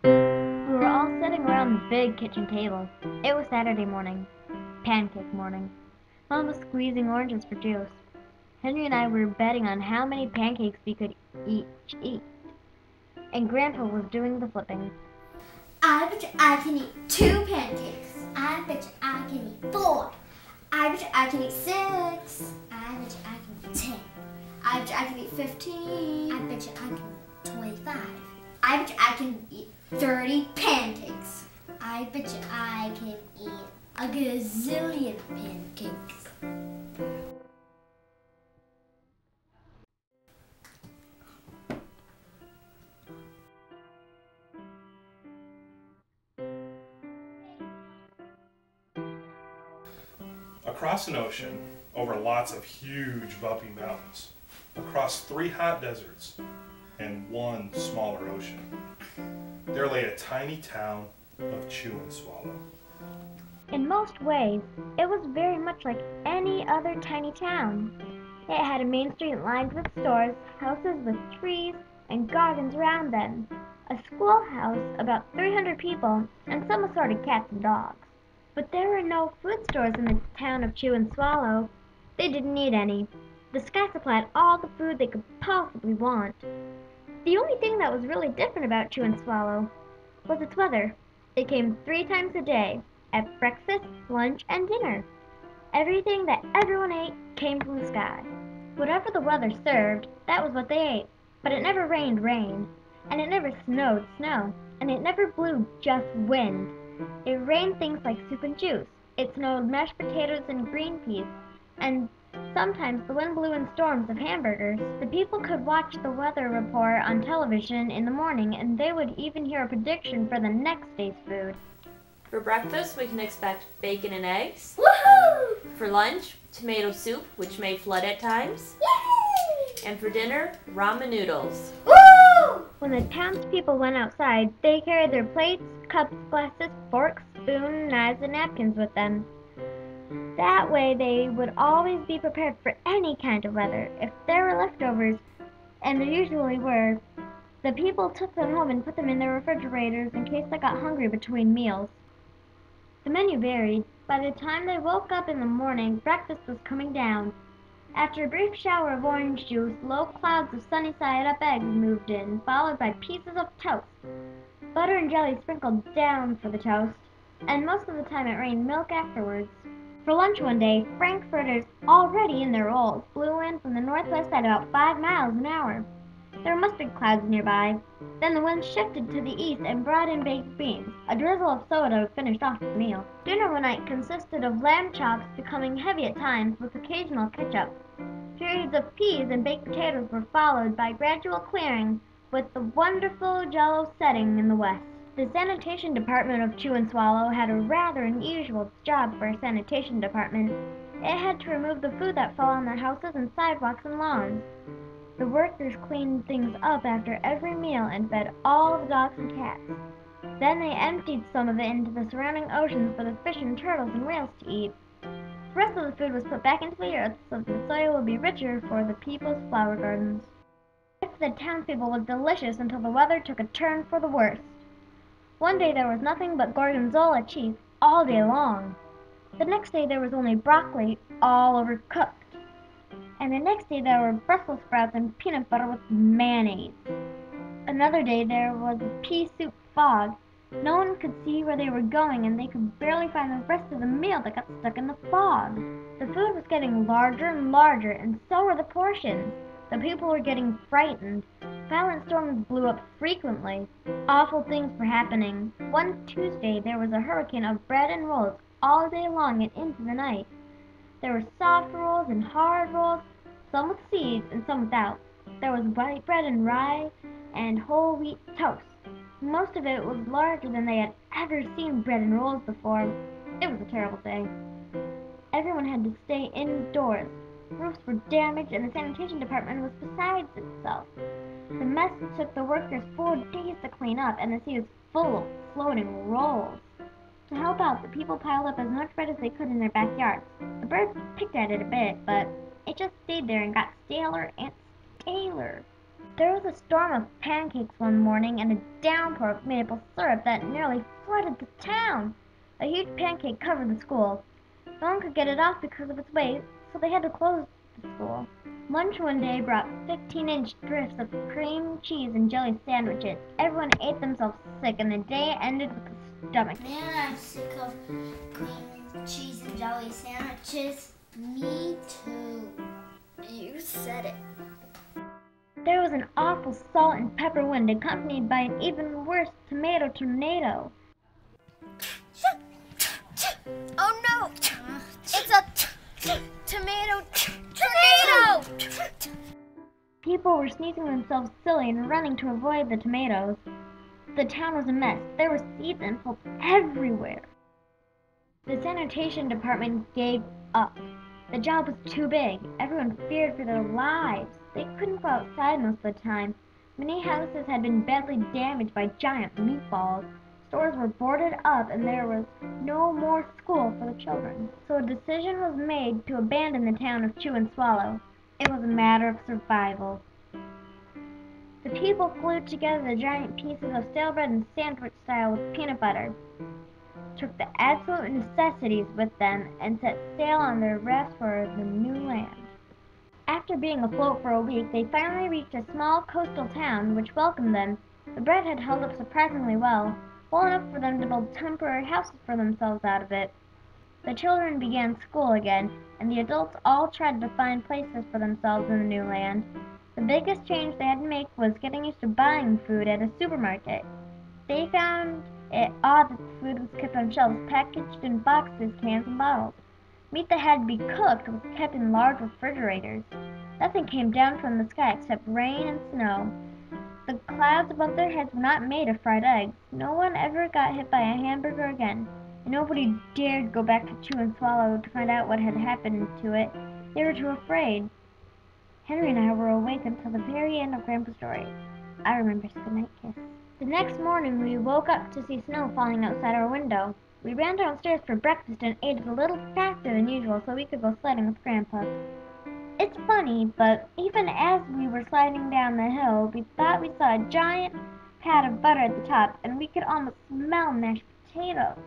We were all sitting around the big kitchen table. It was Saturday morning, pancake morning. Mom was squeezing oranges for juice. Henry and I were betting on how many pancakes we could each eat. And Grandpa was doing the flipping. I bet you I can eat 2 pancakes. I bet you I can eat 4. I bet you I can eat 6. I bet you I can eat 10. I bet you I can eat 15. I bet you I can eat 25. I bet you I can eat 30 pancakes. I bet you I can eat a gazillion pancakes. Across an ocean, over lots of huge bumpy mountains, across 3 hot deserts and 1 smaller ocean, there lay a tiny town of Chew and Swallow. In most ways, it was very much like any other tiny town. It had a main street lined with stores, houses with trees and gardens around them, a schoolhouse, about 300 people, and some assorted cats and dogs. But there were no food stores in the town of Chew and Swallow. They didn't need any. The sky supplied all the food they could possibly want. The only thing that was really different about Chew and Swallow was its weather. It came 3 times a day, at breakfast, lunch, and dinner. Everything that everyone ate came from the sky. Whatever the weather served, that was what they ate. But it never rained rain, and it never snowed snow, and it never blew just wind. It rained things like soup and juice. It snowed mashed potatoes and green peas, and sometimes the wind blew in storms of hamburgers. The people could watch the weather report on television in the morning, and they would even hear a prediction for the next day's food. For breakfast, we can expect bacon and eggs. Woohoo! For lunch, tomato soup, which may flood at times. Yay! And for dinner, ramen noodles. Woo! When the townspeople went outside, they carried their plates, cups, glasses, forks, spoons, knives, and napkins with them. That way they would always be prepared for any kind of weather. If there were leftovers, and there usually were, the people took them home and put them in their refrigerators in case they got hungry between meals. The menu varied. By the time they woke up in the morning, breakfast was coming down. After a brief shower of orange juice, low clouds of sunny-side-up eggs moved in, followed by pieces of toast. Butter and jelly sprinkled down for the toast, and most of the time it rained milk afterwards. For lunch one day, frankfurters, already in their rolls, blew in from the northwest at about 5 miles an hour. There were mustard clouds nearby. Then the wind shifted to the east and brought in baked beans. A drizzle of soda finished off the meal. Dinner one night consisted of lamb chops becoming heavy at times with occasional ketchup. Periods of peas and baked potatoes were followed by gradual clearing with the wonderful jello setting in the west. The sanitation department of Chew and Swallow had a rather unusual job for a sanitation department. It had to remove the food that fell on the houses and sidewalks and lawns. The workers cleaned things up after every meal and fed all the dogs and cats. Then they emptied some of it into the surrounding oceans for the fish and turtles and whales to eat. The rest of the food was put back into the earth so the soil would be richer for the people's flower gardens. Life for the townspeople was delicious until the weather took a turn for the worse. One day there was nothing but gorgonzola cheese all day long. The next day there was only broccoli, all overcooked. And the next day there were Brussels sprouts and peanut butter with mayonnaise. Another day there was a pea soup fog. No one could see where they were going, and they could barely find the rest of the meal that got stuck in the fog. The food was getting larger and larger, and so were the portions. The people were getting frightened. Violent storms blew up frequently. Awful things were happening. One Tuesday there was a hurricane of bread and rolls all day long and into the night. There were soft rolls and hard rolls, some with seeds and some without. There was white bread and rye and whole wheat toast. Most of it was larger than they had ever seen bread and rolls before. It was a terrible day. Everyone had to stay indoors. Roofs were damaged and the sanitation department was besides itself. The mess took the workers 4 days to clean up, and the sea was full of floating rolls. To help out, the people piled up as much bread as they could in their backyards. The birds picked at it a bit, but it just stayed there and got staler and staler. There was a storm of pancakes one morning and a downpour of maple syrup that nearly flooded the town. A huge pancake covered the school. No one could get it off because of its weight, so they had to close the school. Lunch one day brought 15-inch drifts of cream cheese and jelly sandwiches. Everyone ate themselves sick, and the day ended with a stomach. Man, I'm sick of cream cheese and jelly sandwiches. Me too. You said it. There was an awful salt and pepper wind accompanied by an even worse tomato tornado. Oh no! It's a tomato tornado! People were sneezing themselves silly and running to avoid the tomatoes. The town was a mess. There were seeds and pulp everywhere. The sanitation department gave up. The job was too big. Everyone feared for their lives. They couldn't go outside most of the time. Many houses had been badly damaged by giant meatballs. Stores were boarded up and there was no more school for the children. So a decision was made to abandon the town of Chew and Swallow. It was a matter of survival. The people glued together the giant pieces of stale bread and sandwich style with peanut butter, took the absolute necessities with them, and set sail on their rafts for the new land. After being afloat for a week, they finally reached a small coastal town which welcomed them. The bread had held up surprisingly well enough for them to build temporary houses for themselves out of it. The children began school again, and the adults all tried to find places for themselves in the new land. The biggest change they had to make was getting used to buying food at a supermarket. They found it odd that the food was kept on shelves packaged in boxes, cans, and bottles. Meat that had to be cooked was kept in large refrigerators. Nothing came down from the sky except rain and snow. The clouds above their heads were not made of fried eggs. No one ever got hit by a hamburger again, and nobody dared go back to Chew and Swallow to find out what had happened to it. They were too afraid. Henry and I were awake until the very end of Grandpa's story. I remember his goodnight kiss. The next morning we woke up to see snow falling outside our window. We ran downstairs for breakfast and ate it a little faster than usual so we could go sledding with Grandpa. It's funny, but even as we were sliding down the hill, we thought we saw a giant pat of butter at the top, and we could almost smell mashed potatoes.